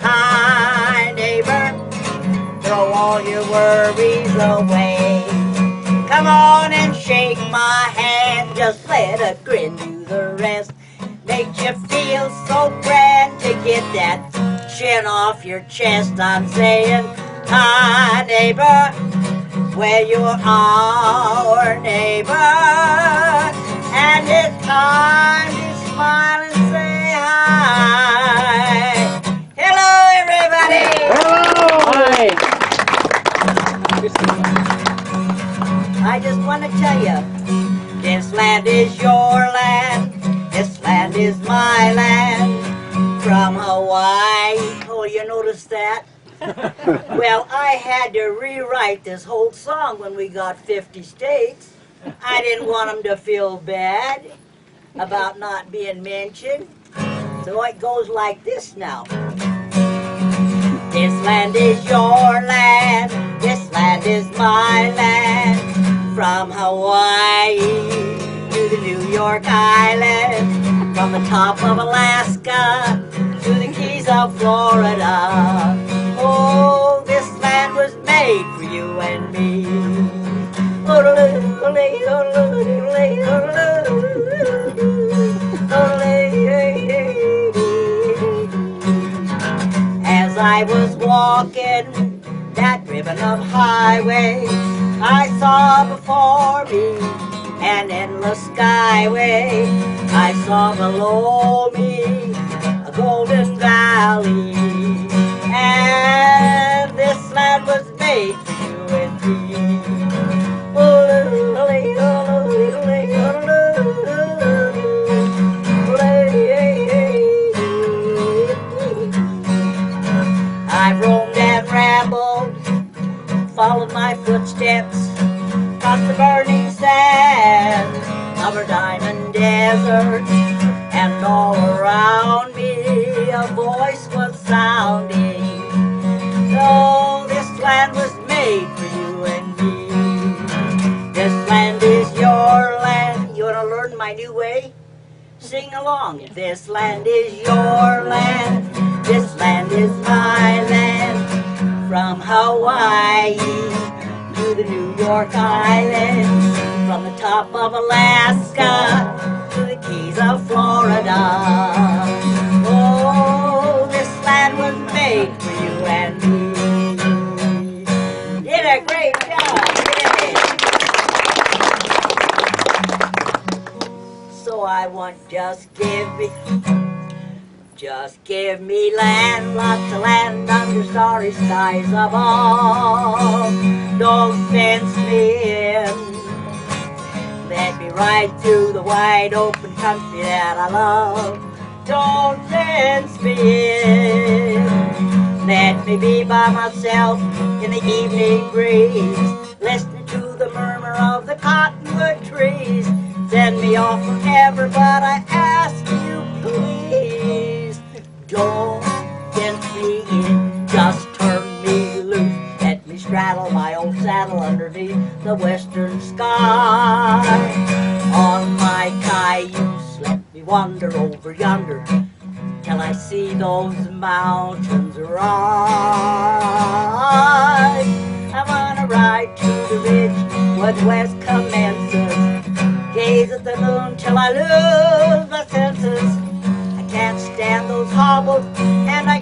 Hi, neighbor, throw all your worries away. Come on and shake my hand, just let a grin do the rest. Makes you feel so grand to get that chin off your chest. I'm saying, hi, neighbor, well, you're our neighbor, and it's time to smile and say hi. Hello, everybody. Hello. Hi. I just want to tell you, this land is your land, this land is my land, from Hawaii. Oh, you noticed that? Well, I had to rewrite this whole song when we got 50 states. I didn't want them to feel bad about not being mentioned. So it goes like this now. This land is your land, this land is my land, from Hawaii to the New York Island, from the top of Alaska to the Keys of Florida. Oh, this land was made for you and me. As I was walking that ribbon of highway, I saw before me an endless skyway. I saw below me a golden valley, and this land was made for you and me. I roamed and rambled, followed my footsteps across the burning sands of a diamond desert, and all around me a voice was sounding. So this land was made for you and me. This land is your land. You want to learn my new way? Sing along. This land is your land. This land is my land. From Hawaii to the New York Islands, from the top of Alaska to the Keys of Florida. Oh, this land was made for you and me. Did a great job, yay! So I want just give me land, lots of land under starry skies above. Don't fence me in, let me ride through the wide open country that I love. Don't fence me in, let me be by myself in the evening breeze, listening to the murmur of the cottonwood trees. Send me off forever, but I ask you please, don't fence me in, just turn me loose. Let me straddle my old saddle underneath the western sky. On my cayuse, let me wander over yonder till I see those mountains rise. I wanna ride to the ridge where the west commences, gaze at the moon till I lose my senses. I can't stand those hobbles, and I